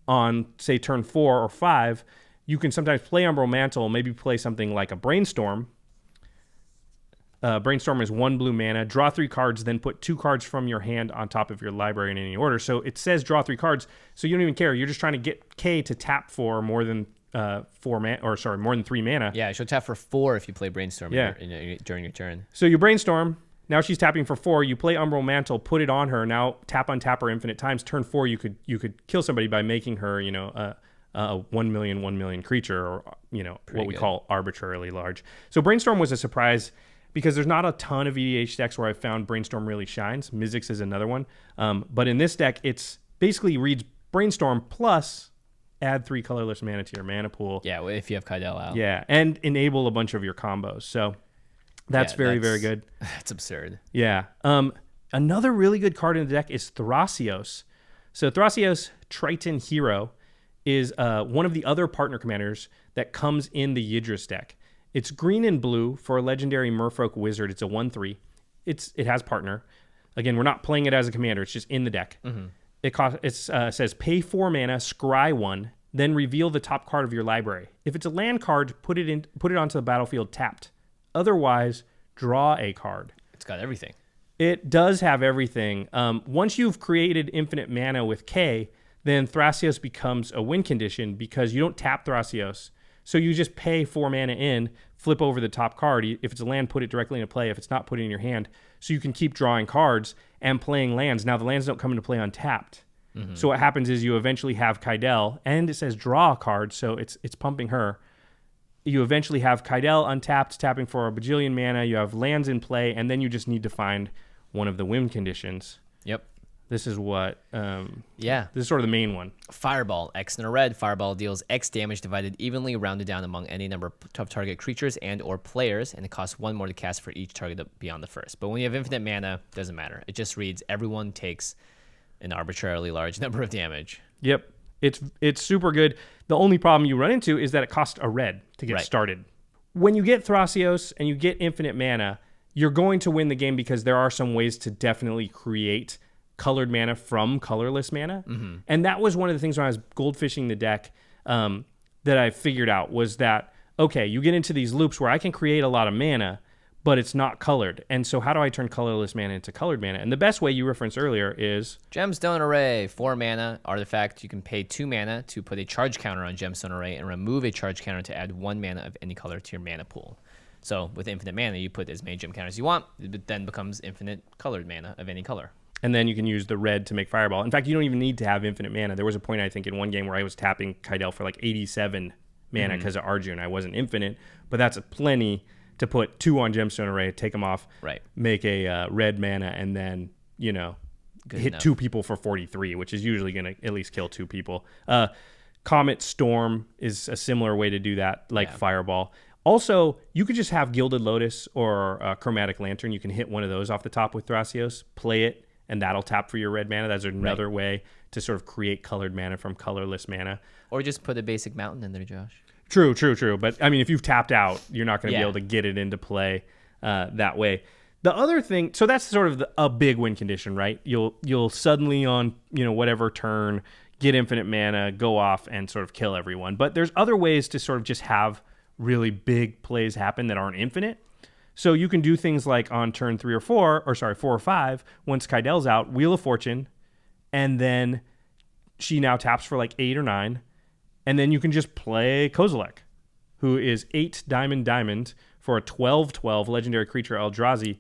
on, say, turn 4 or 5, you can sometimes play Umbral Mantle, maybe play something like a Brainstorm. Brainstorm is 1 blue mana, draw 3 cards, then put 2 cards from your hand on top of your library in any order. So it says draw 3 cards, so you don't even care. You're just trying to get K to tap for more than more than 3 mana. Yeah, she'll tap for 4 if you play Brainstorm during your turn. So you Brainstorm. Now she's tapping for 4. You play Umbral Mantle, put it on her. Now tap untap her infinite times. Turn 4, you could kill somebody by making her, a 1 million creature, or what we call arbitrarily large. So Brainstorm was a surprise because there's not a ton of EDH decks where I found Brainstorm really shines. Mizzix is another one. But in this deck, it's basically reads Brainstorm plus add 3 colorless mana to your mana pool. Yeah, if you have Kydele out. Yeah, and enable a bunch of your combos. So that's very good. That's absurd. Yeah. Another really good card in the deck is Thrasios. So Thrasios, Triton Hero, is one of the other partner commanders that comes in the Yidris deck. It's green and blue for a legendary Merfolk Wizard. It's a 1/3. It has partner. Again, we're not playing it as a commander. It's just in the deck. It says pay 4 mana, scry 1, then reveal the top card of your library. If it's a land card, put it onto the battlefield tapped. Otherwise, draw a card. It's got everything. It does have everything. Once you've created infinite mana with K, then Thrasios becomes a win condition because you don't tap Thrasios. So you just pay 4 mana in, flip over the top card. If it's a land, put it directly into play. If it's not, put it in your hand. So you can keep drawing cards and playing lands. Now, the lands don't come into play untapped. So what happens is you eventually have Kydele, and it says draw a card, so it's pumping her. You eventually have Kydele untapped, tapping for a bajillion mana. You have lands in play, and then you just need to find one of the win conditions. Yep. This is what, this is sort of the main one. Fireball, X and a red. Fireball deals X damage divided evenly, rounded down among any number of target creatures and or players, and it costs 1 more to cast for each target beyond the first. But when you have infinite mana, it doesn't matter. It just reads everyone takes an arbitrarily large number of damage. Yep. It's super good. The only problem you run into is that it costs a red to get started, when you get Thrasios and you get infinite mana, you're going to win the game because there are some ways to definitely create colored mana from colorless mana. Mm-hmm. And that was one of the things when I was goldfishing the deck that I figured out was that, okay, you get into these loops where I can create a lot of mana, but it's not colored. And so how do I turn colorless mana into colored mana? And the best way you referenced earlier is... Gemstone Array, 4 mana, artifact. You can pay 2 mana to put a charge counter on Gemstone Array and remove a charge counter to add 1 mana of any color to your mana pool. So with infinite mana, you put as many gem counters you want. It then becomes infinite colored mana of any color. And then you can use the red to make Fireball. In fact, you don't even need to have infinite mana. There was a point, I think, in one game where I was tapping Kydele for like 87 mana because of Arjun. I wasn't infinite, but that's plenty to put 2 on Gemstone Array, take them off, right, make a red mana, and then, you know, hit enough. 2 people for 43, which is usually going to at least kill 2 people. Comet Storm is a similar way to do that, like Fireball. Also, you could just have Gilded Lotus or Chromatic Lantern. You can hit one of those off the top with Thrasios, play it, and that'll tap for your red mana. That's another way to sort of create colored mana from colorless mana. Or just put a basic mountain in there, Josh. True. But, I mean, if you've tapped out, you're not going to be able to get it into play that way. The other thing, so that's sort of a big win condition, right? You'll suddenly on, you know, whatever turn, get infinite mana, go off and sort of kill everyone. But there's other ways to sort of just have really big plays happen that aren't infinite. So you can do things like on turn 4 or 5, once Kydele's out, Wheel of Fortune, and then she now taps for like 8 or 9, and then you can just play Kozilek, who is 8 diamond for a 12/12 legendary creature Eldrazi.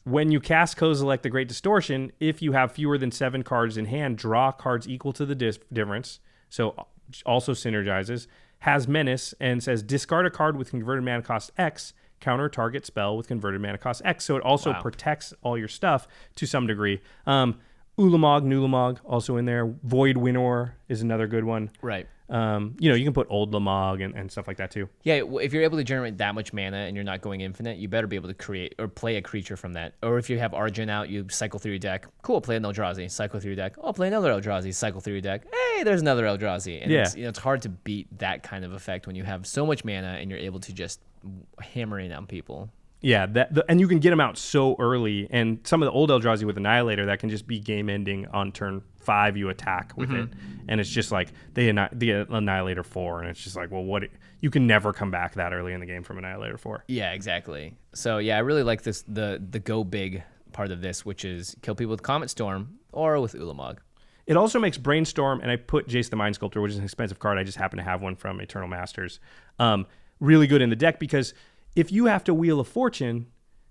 When you cast Kozilek the Great Distortion, if you have fewer than 7 cards in hand, draw cards equal to the difference, so also synergizes, has Menace, and says discard a card with converted mana cost X, counter target spell with converted mana cost X. So it also protects all your stuff to some degree. Ulamog, Nulamog also in there. Void Winnower is another good one. Right. You know, you can put Old Lamog and stuff like that too. Yeah, if you're able to generate that much mana and you're not going infinite, you better be able to create or play a creature from that. Or if you have Arjun out, you cycle through your deck. Cool, play an Eldrazi. Cycle through your deck. Oh, play another Eldrazi. Cycle through your deck. Hey, there's another Eldrazi. And it's, you know, it's hard to beat that kind of effect when you have so much mana and you're able to just hammer in on people. Yeah, and you can get them out so early. And some of the old Eldrazi with Annihilator, that can just be game ending on turn 5. You attack with it, and it's just like they Annihilator 4, and it's just like, well, you can never come back that early in the game from Annihilator 4. Yeah, exactly. So yeah, I really like this the go big part of this, which is kill people with Comet Storm or with Ulamog. It also makes Brainstorm, and I put Jace the Mind Sculptor, which is an expensive card. I just happen to have one from Eternal Masters. Really good in the deck because if you have to Wheel of Fortune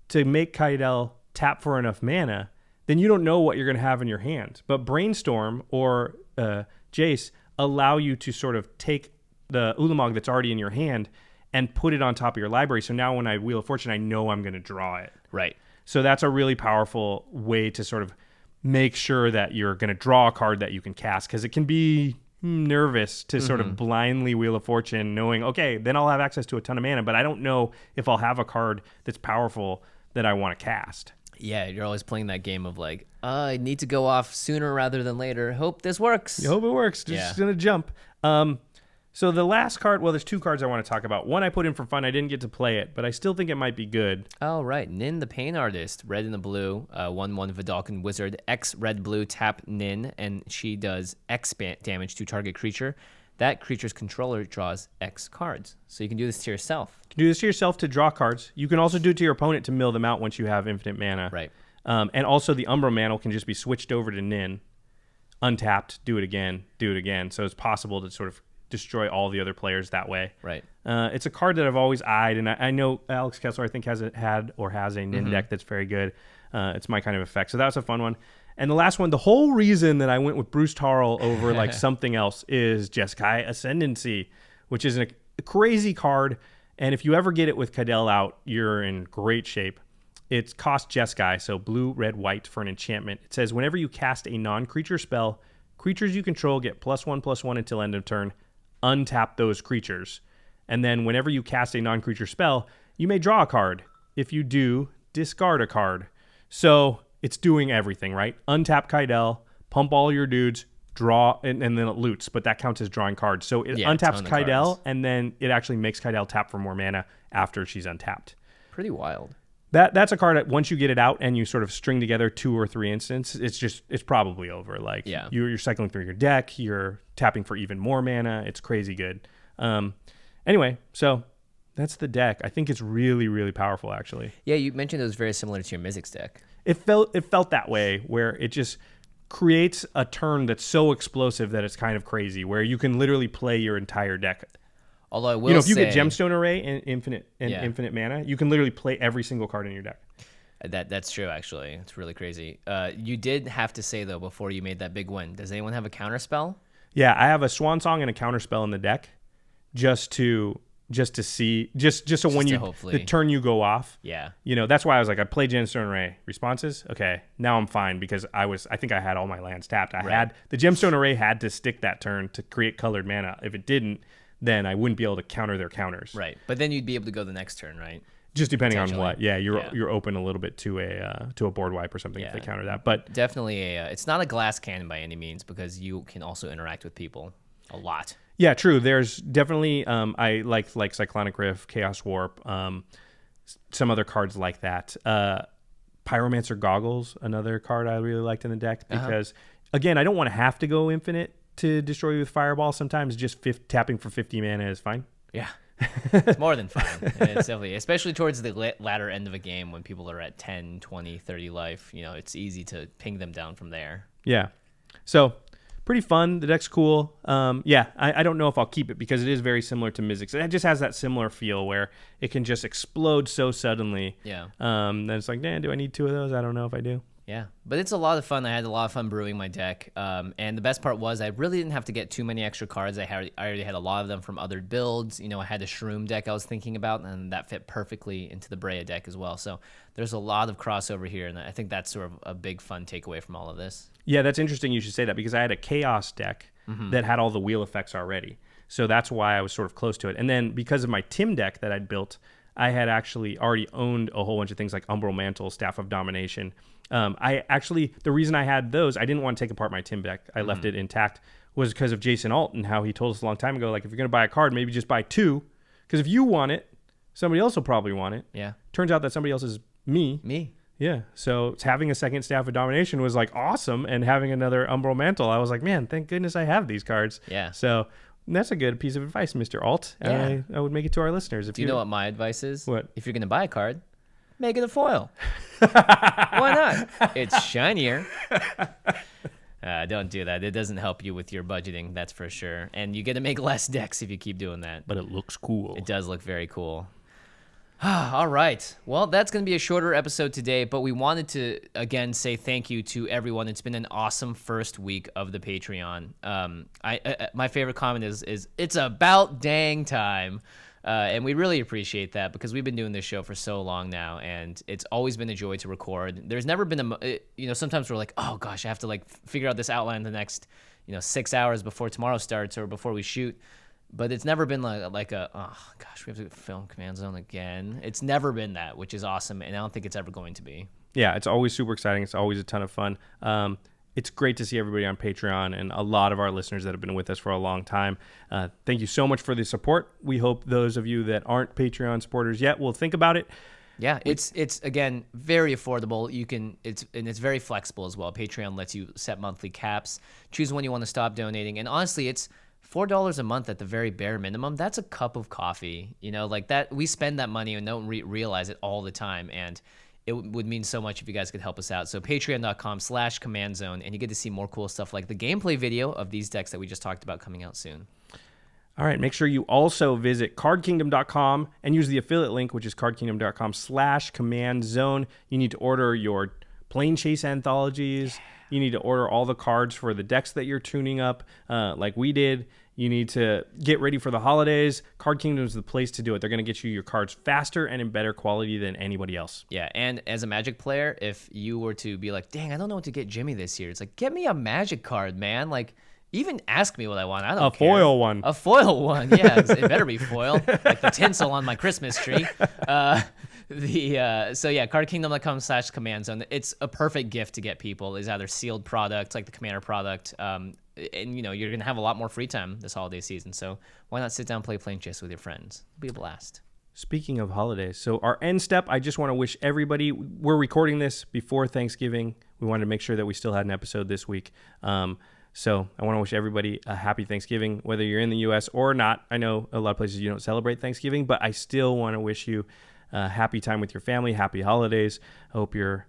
to make Kydele tap for enough mana, then you don't know what you're going to have in your hand. But Brainstorm or Jace allow you to sort of take the Ulamog that's already in your hand and put it on top of your library. So now when I Wheel of Fortune, I know I'm going to draw it. Right. So that's a really powerful way to sort of make sure that you're going to draw a card that you can cast, because it can be nervous to sort of blindly Wheel of Fortune knowing, okay, then I'll have access to a ton of mana, but I don't know if I'll have a card that's powerful that I want to cast. Yeah, you're always playing that game of like, I need to go off sooner rather than later. Hope this works. You hope it works. Just gonna jump. So the last card, well, there's 2 cards I want to talk about. One I put in for fun. I didn't get to play it, but I still think it might be good. Oh, right. Nin the Pain Artist. Red and the blue. 1/1 Vidalcan Wizard. X red blue. Tap Nin, and she does X damage to target creature. That creature's controller draws X cards. So you can do this to yourself. You can do this to yourself to draw cards. You can also do it to your opponent to mill them out once you have infinite mana. Right. And also the Umbra Mantle can just be switched over to Nin. Untapped, do it again. So it's possible to sort of destroy all the other players that way. Right. It's a card that I've always eyed, and I know Alex Kessler, I think, has a Nin deck that's very good. It's my kind of effect. So that was a fun one. And the last one, the whole reason that I went with Bruse Tarl over like something else is Jeskai Ascendancy, which is a crazy card. And if you ever get it with Kydele out, you're in great shape. It's cost Jeskai, so blue, red, white for an enchantment. It says whenever you cast a non-creature spell, creatures you control get +1/+1 until end of turn. Untap those creatures. And then whenever you cast a non-creature spell, you may draw a card. If you do, discard a card. So it's doing everything, right? Untap Kydele, pump all your dudes, draw, and then it loots, but that counts as drawing cards. So it untaps ton of Kydele, cards. and then it actually makes Kydele tap for more mana after she's untapped. Pretty wild. That's a card that once you get it out and you sort of string together 2 or 3 instances, it's probably over. Like you're cycling through your deck, you're tapping for even more mana. It's crazy good. Anyway, so that's the deck. I think it's really, really powerful, actually. Yeah, you mentioned it was very similar to your Mizzix deck. It felt that way, where it just creates a turn that's so explosive that it's kind of crazy, where you can literally play your entire deck. Although I will if you get Gemstone Array and infinite mana, you can literally play every single card in your deck. That's true, actually. It's really crazy. You did have to say, though, before you made that big win, does anyone have a counter spell? Yeah, I have a Swan Song and a counter spell in the deck, just so when the turn you go off. Yeah. That's why I was like, I play Gemstone Array responses. Okay, now I'm fine because I think I had all my lands tapped. Had the Gemstone Array had to stick that turn to create colored mana. If it didn't, then I wouldn't be able to counter their counters. Right, but then you'd be able to go the next turn, right? Just depending on what. Yeah, you're open a little bit to a board wipe or something if they counter that. But definitely it's not a glass cannon by any means, because you can also interact with people a lot. Yeah, true. There's definitely I like Cyclonic Rift, Chaos Warp, some other cards like that. Pyromancer Goggles, another card I really liked in the deck because again, I don't want to have to go infinite to destroy you with Fireball. Sometimes just tapping for 50 mana is fine. Yeah. It's more than fine. It's definitely, especially towards the latter end of a game when people are at 10, 20, 30 life, it's easy to ping them down from there. Yeah. So pretty fun. The deck's cool. I don't know if I'll keep it because it is very similar to Mizzix. It just has that similar feel where it can just explode so suddenly. Yeah. Then it's like, do I need 2 of those? I don't know if I do. Yeah, but it's a lot of fun. I had a lot of fun brewing my deck, and the best part was I really didn't have to get too many extra cards. I already had a lot of them from other builds. I had a Shroom deck I was thinking about, and that fit perfectly into the Breya deck as well. So there's a lot of crossover here, and I think that's sort of a big fun takeaway from all of this. Yeah, that's interesting you should say that because I had a Chaos deck that had all the wheel effects already. So that's why I was sort of close to it. And then because of my Tim deck that I'd built, I had actually already owned a whole bunch of things like Umbral Mantle, Staff of Domination. The reason I had those, I didn't want to take apart my Tim deck. I left it intact, was because of Jason Alt and how he told us a long time ago, like, if you're going to buy a card, maybe just buy 2. Because if you want it, somebody else will probably want it. Yeah. Turns out that somebody else is me. Yeah. So having a second Staff of Domination was like awesome. And having another Umbral Mantle, I was like, man, thank goodness I have these cards. Yeah. So that's a good piece of advice, Mr. Alt. Yeah. I would make it to our listeners. Do you know what my advice is? What? If you're going to buy a card, make it a foil. Why not? It's shinier. Don't do that. It doesn't help you with your budgeting, that's for sure. And you get to make less decks if you keep doing that. But it looks cool. It does look very cool. All right. Well, that's going to be a shorter episode today, but we wanted to, again, say thank you to everyone. It's been an awesome first week of the Patreon. My favorite comment is it's about dang time. And we really appreciate that because we've been doing this show for so long now, and it's always been a joy to record. There's never been sometimes we're like, oh gosh, I have to figure out this outline the next, 6 hours before tomorrow starts or before we shoot. But it's never been like oh gosh, we have to film Command Zone again. It's never been that, which is awesome, and I don't think it's ever going to be. Yeah, it's always super exciting. It's always a ton of fun. It's great to see everybody on Patreon and a lot of our listeners that have been with us for a long time. Thank you so much for the support. We hope those of you that aren't Patreon supporters yet will think about it. Yeah, it's again very affordable. It's very flexible as well. Patreon lets you set monthly caps, choose when you want to stop donating, and honestly, it's $4 a month at the very bare minimum. That's a cup of coffee. Like that. We spend that money and don't realize it all the time, and it would mean so much if you guys could help us out. So patreon.com/commandzone, and you get to see more cool stuff like the gameplay video of these decks that we just talked about coming out soon. All right, make sure you also visit cardkingdom.com and use the affiliate link, which is cardkingdom.com/commandzone. You need to order your Plane Chase anthologies. Yeah. You need to order all the cards for the decks that you're tuning up, like we did. You need to get ready for the holidays. Card Kingdom is the place to do it. They're going to get you your cards faster and in better quality than anybody else. Yeah, and as a Magic player, if you were to be like, dang, I don't know what to get Jimmy this year. It's like, get me a Magic card, man. Like, even ask me what I want. I don't care. A foil one. A foil one, yeah. It better be foil. Like the tinsel on my Christmas tree. cardkingdom.com/commandzone. It's a perfect gift to get people. Is either sealed product, like the Commander product, and you're gonna have a lot more free time this holiday season. So why not sit down, play playing chess with your friends? It'll be a blast. Speaking of holidays, so our end step, I just want to wish everybody, we're recording this before Thanksgiving. We wanted to make sure that we still had an episode this week. So I want to wish everybody a happy Thanksgiving, whether you're in the U.S. or not. I know a lot of places you don't celebrate Thanksgiving, but I still want to wish you a happy time with your family, happy holidays. I hope you're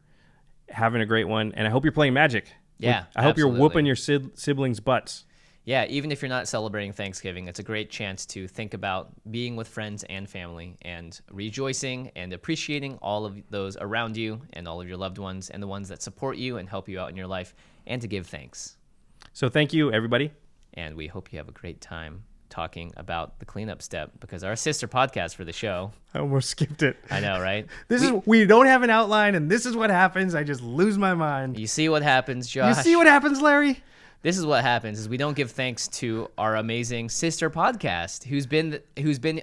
having a great one, and I hope you're playing Magic. Yeah, I hope absolutely. you're whooping your siblings' butts. Yeah, even if you're not celebrating Thanksgiving, it's a great chance to think about being with friends and family and rejoicing and appreciating all of those around you and all of your loved ones and the ones that support you and help you out in your life, and to give thanks. So thank you, everybody. And we hope you have a great time talking about the cleanup step, because our sister podcast for the show. I almost skipped it. I know, right? We don't have an outline, and this is what happens. I just lose my mind. You see what happens, Josh? You see what happens, Larry? This is what happens is we don't give thanks to our amazing sister podcast who's been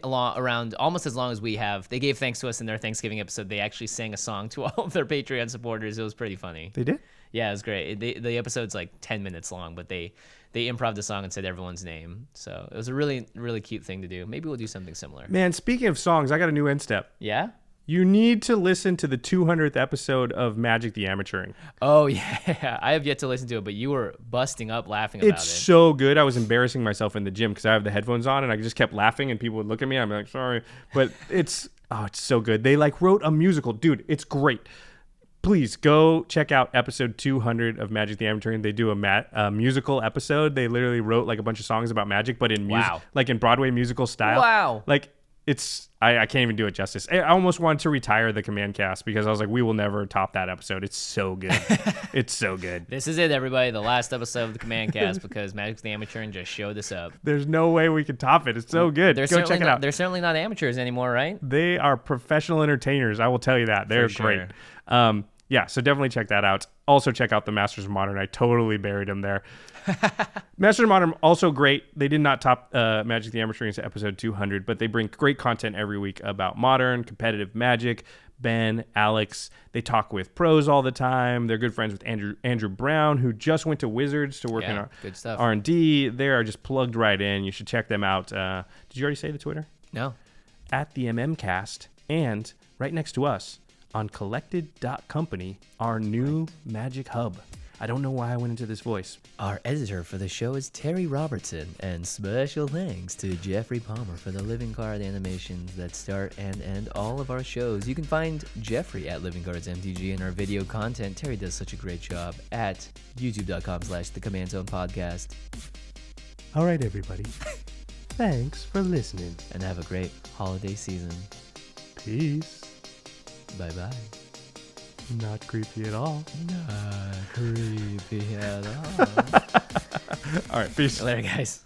around almost as long as we have. They gave thanks to us in their Thanksgiving episode. They actually sang a song to all of their Patreon supporters. It was pretty funny. They did? Yeah, it was great. The episode's like 10 minutes long, but they improv the song and said everyone's name. So it was a really, really cute thing to do. Maybe we'll do something similar. Man, speaking of songs, I got a new end step. Yeah? You need to listen to the 200th episode of Magic the Amateuring. Oh, yeah. I have yet to listen to it, but you were busting up laughing about it. It's so good. I was embarrassing myself in the gym because I have the headphones on and I just kept laughing and people would look at me and I'm like, sorry. But it's so good. They wrote a musical. Dude, it's great. Please go check out episode 200 of Magic the Amateuring. They do a musical episode. They literally wrote a bunch of songs about magic, but in music, in Broadway musical style. Wow. I can't even do it justice. I almost wanted to retire the command cast because I was like, we will never top that episode. It's so good. It's so good. This is it, everybody. The last episode of the command cast because Magic the Amateuring just showed us up. There's no way we could top it. It's so good. Go check it out. They're certainly not amateurs anymore, right? They are professional entertainers. I will tell you that. They're great. Yeah, so definitely check that out. Also check out the Masters of Modern. I totally buried them there. Masters of Modern, also great. They did not top Magic the Amateuring episode 200, but they bring great content every week about modern, competitive Magic. Ben, Alex, they talk with pros all the time. They're good friends with Andrew Brown, who just went to Wizards to work in good stuff. R&D. They are just plugged right in. You should check them out. Did you already say the Twitter? No. At the MMcast, and right next to us on collected.company, our new Magic hub. I don't know why I went into this voice. Our editor for the show is Terry Robertson, and special thanks to Geoffrey Palmer for the living card animations that start and end all of our shows. You can find Geoffrey at Living Cards MTG and our video content. Terry does such a great job at youtube.com/The Command Zone Podcast. All right, everybody. Thanks for listening. And have a great holiday season. Peace. Bye-bye. Not creepy at all. Not creepy at all. All right, peace. Later, guys.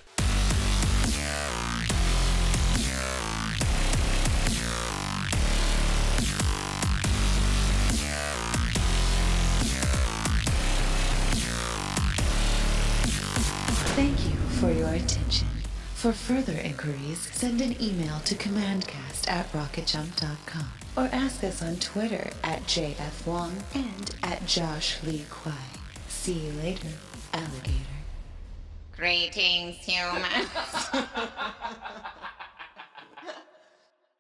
Thank you for your attention. For further inquiries, send an email to commandcast@rocketjump.com or ask us on Twitter at JFWong and at Josh Lee Kwai. See you later, alligator. Greetings, humans.